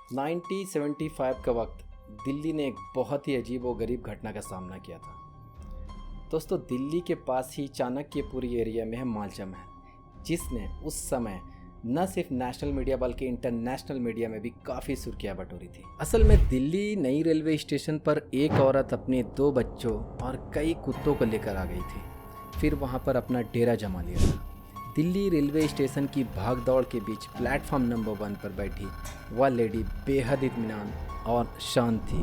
1975 का वक्त दिल्ली ने एक बहुत ही अजीब और गरीब घटना का सामना किया था। दोस्तों, दिल्ली के पास ही चाणक्यपुरी एरिया में है मालचा महल, जिसने उस समय न सिर्फ नेशनल मीडिया बल्कि इंटरनेशनल मीडिया में भी काफ़ी सुर्खियां बटोरी थी। असल में दिल्ली नई रेलवे स्टेशन पर एक औरत अपने 2 बच्चों और कई कुत्तों को लेकर आ गई थी। फिर वहां पर अपना डेरा जमा लिया था। दिल्ली रेलवे स्टेशन की भागदौड़ के बीच प्लेटफॉर्म नंबर 1 पर बैठी वह लेडी बेहद इत्मीनान और शांत थी।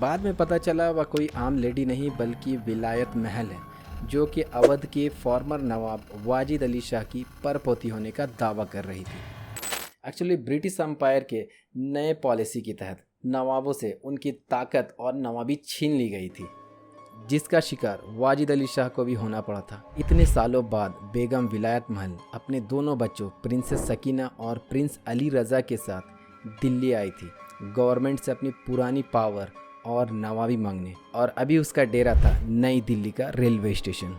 बाद में पता चला वह कोई आम लेडी नहीं बल्कि विलायत महल है, जो कि अवध के फॉर्मर नवाब वाजिद अली शाह की परपोती होने का दावा कर रही थी। एक्चुअली ब्रिटिश एम्पायर के नए पॉलिसी के तहत नवाबों से उनकी ताकत और नवाबी छीन ली गई थी, जिसका शिकार वाजिद अली शाह को भी होना पड़ा था। इतने सालों बाद बेगम विलायत महल अपने दोनों बच्चों प्रिंसेस सकीना और प्रिंस अली रज़ा के साथ दिल्ली आई थी, गवर्नमेंट से अपनी पुरानी पावर और नवाबी मांगने। और अभी उसका डेरा था नई दिल्ली का रेलवे स्टेशन।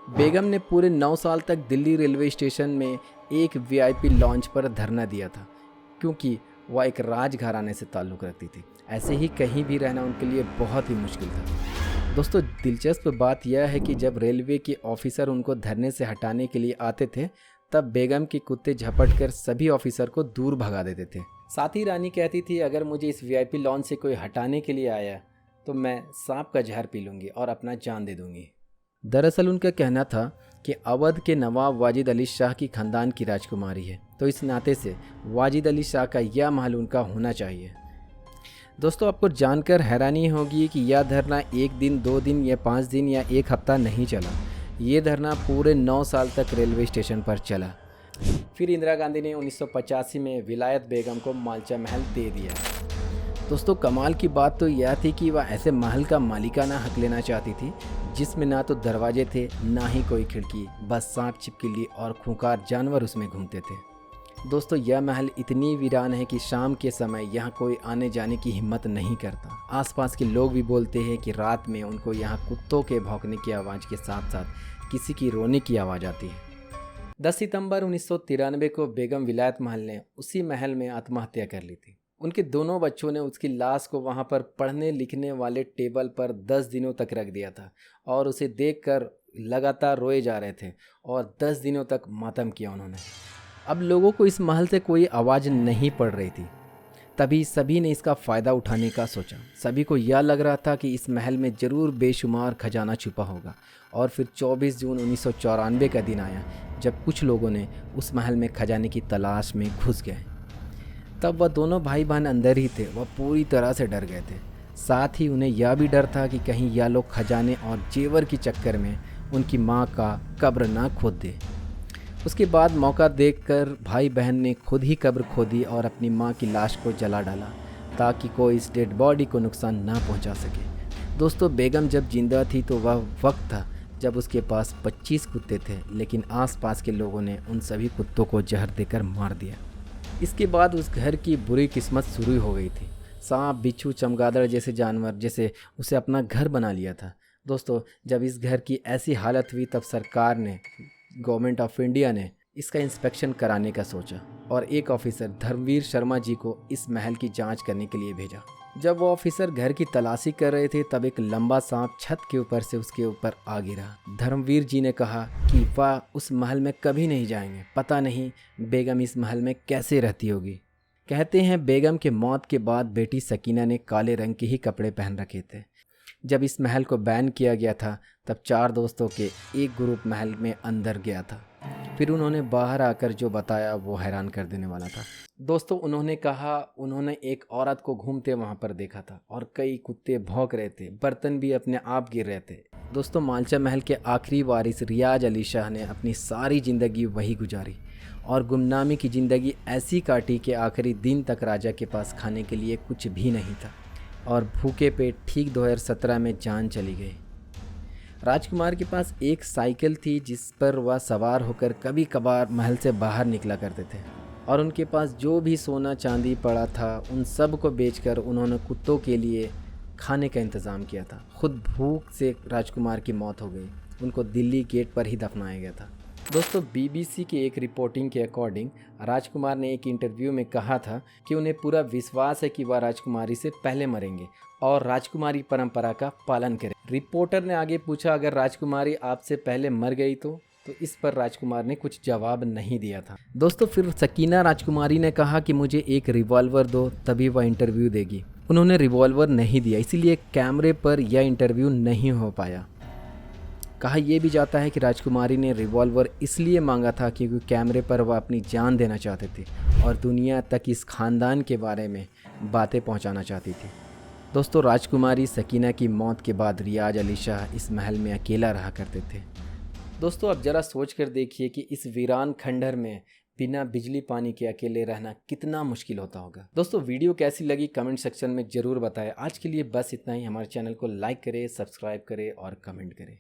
बेगम ने पूरे 9 साल तक दिल्ली रेलवे स्टेशन में एक वीआईपी लॉन्च पर धरना दिया था, क्योंकि वह एक राजघराने से ताल्लुक़ रखती थी। ऐसे ही कहीं भी रहना उनके लिए बहुत ही मुश्किल था। दोस्तों, दिलचस्प बात यह है कि जब रेलवे के ऑफिसर उनको धरने से हटाने के लिए आते थे, तब बेगम के कुत्ते झपट कर सभी ऑफिसर को दूर भगा देते थे। साथ ही रानी कहती थी, अगर मुझे इस वीआईपी लॉन्च से कोई हटाने के लिए आया तो मैं सांप का जहर पी लूँगी और अपना जान दे दूँगी। दरअसल उनका कहना था कि अवध के नवाब वाजिद अली शाह की खानदान की राजकुमारी है, तो इस नाते से वाजिद अली शाह का यह महल उनका होना चाहिए। दोस्तों, आपको जानकर हैरानी होगी कि यह धरना 1 दिन, 2 दिन या 5 दिन या 1 हफ्ता नहीं चला। ये धरना पूरे 9 साल तक रेलवे स्टेशन पर चला। फिर इंदिरा गांधी ने 1985 में विलायत बेगम को मालचा महल दे दिया। दोस्तों, कमाल की बात तो यह थी कि वह ऐसे महल का मालिकाना हक लेना चाहती थी जिसमें ना तो दरवाजे थे, ना ही कोई खिड़की, बस सांप, छिपकली और खूंखार जानवर उसमें घूमते थे। दोस्तों, यह महल इतनी वीरान है कि शाम के समय यहाँ कोई आने जाने की हिम्मत नहीं करता। आसपास के लोग भी बोलते हैं कि रात में उनको यहाँ कुत्तों के भौंकने की आवाज़ के साथ साथ किसी की रोने की आवाज़ आती है। 10 सितंबर 1993 को बेगम विलायत महल ने उसी महल में आत्महत्या कर ली थी। उनके दोनों बच्चों ने उसकी लाश को वहाँ पर पढ़ने लिखने वाले टेबल पर 10 दिनों तक रख दिया था और उसे देखकर लगातार रोए जा रहे थे और 10 दिनों तक मातम किया उन्होंने। अब लोगों को इस महल से कोई आवाज़ नहीं पड़ रही थी। तभी सभी ने इसका फ़ायदा उठाने का सोचा। सभी को यह लग रहा था कि इस महल में ज़रूर बेशुमार खजाना छुपा होगा। और फिर 24 जून 1994 का दिन आया, जब कुछ लोगों ने उस महल में खजाने की तलाश में घुस गए। तब वह दोनों भाई बहन अंदर ही थे। वह पूरी तरह से डर गए थे। साथ ही उन्हें यह भी डर था कि कहीं यह लोग खजाने और जेवर के चक्कर में उनकी माँ का कब्र ना खोद दे। उसके बाद मौका देखकर भाई बहन ने खुद ही कब्र खोदी और अपनी माँ की लाश को जला डाला, ताकि कोई इस डेड बॉडी को नुकसान ना पहुँचा सके। दोस्तों, बेगम जब जिंदा थी तो वह वक्त था जब उसके पास 25 कुत्ते थे, लेकिन आसपास के लोगों ने उन सभी कुत्तों को जहर देकर मार दिया। इसके बाद उस घर की बुरी किस्मत शुरू हो गई थी। सांप, बिच्छू, चमगादड़ जैसे जानवर जैसे उसे अपना घर बना लिया था। दोस्तों, जब इस घर की ऐसी हालत हुई तब सरकार ने, गवर्नमेंट ऑफ इंडिया ने इसका इंस्पेक्शन कराने का सोचा और एक ऑफिसर धर्मवीर शर्मा जी को इस महल की जांच करने के लिए भेजा। जब वो ऑफिसर घर की तलाशी कर रहे थे तब एक लंबा सांप छत के ऊपर से उसके ऊपर आ गिरा। धर्मवीर जी ने कहा कि वह उस महल में कभी नहीं जाएंगे। पता नहीं बेगम इस महल में कैसे रहती होगी। कहते हैं बेगम के मौत के बाद बेटी सकीना ने काले रंग के ही कपड़े पहन रखे थे। जब इस महल को बैन किया गया था तब 4 दोस्तों के एक ग्रुप महल में अंदर गया था। फिर उन्होंने बाहर आकर जो बताया वो हैरान कर देने वाला था। दोस्तों, उन्होंने कहा उन्होंने एक औरत को घूमते वहाँ पर देखा था और कई कुत्ते भौंक रहे थे, बर्तन भी अपने आप गिर रहे थे। दोस्तों, मालचा महल के आखिरी वारिस रियाज अली शाह ने अपनी सारी ज़िंदगी वही गुजारी और गुमनामी की ज़िंदगी ऐसी काटी कि आखिरी दिन तक राजा के पास खाने के लिए कुछ भी नहीं था और भूखे पेट ठीक 2017 में जान चली गई। राजकुमार के पास एक साइकिल थी जिस पर वह सवार होकर कभी कभार महल से बाहर निकला करते थे और उनके पास जो भी सोना चांदी पड़ा था उन सब को बेचकर उन्होंने कुत्तों के लिए खाने का इंतज़ाम किया था। खुद भूख से राजकुमार की मौत हो गई। उनको दिल्ली गेट पर ही दफनाया गया था। दोस्तों बीबीसी की एक रिपोर्टिंग के अकॉर्डिंग राजकुमार ने एक इंटरव्यू में कहा था कि उन्हें पूरा विश्वास है कि वह राजकुमारी से पहले मरेंगे और राजकुमारी परंपरा का पालन करें। रिपोर्टर ने आगे पूछा, अगर राजकुमारी आपसे पहले मर गई तो इस पर राजकुमार ने कुछ जवाब नहीं दिया था। दोस्तों फिर सकीना राजकुमारी ने कहा कि मुझे एक रिवॉल्वर दो, तभी वह इंटरव्यू देगी। उन्होंने रिवॉल्वर नहीं दिया, इसीलिए कैमरे पर यह इंटरव्यू नहीं हो पाया। कहा यह भी जाता है कि राजकुमारी ने रिवॉल्वर इसलिए मांगा था क्योंकि कैमरे पर वह अपनी जान देना चाहते थे और दुनिया तक इस खानदान के बारे में बातें पहुंचाना चाहती थी। दोस्तों राजकुमारी सकीना की मौत के बाद रियाज अली शाह इस महल में अकेला रहा करते थे। दोस्तों अब ज़रा सोच कर देखिए कि इस वीरान खंडहर में बिना बिजली पानी के अकेले रहना कितना मुश्किल होता होगा। दोस्तों वीडियो कैसी लगी कमेंट सेक्शन में ज़रूर बताएं। आज के लिए बस इतना ही। हमारे चैनल को लाइक करें, सब्सक्राइब करें और कमेंट करें।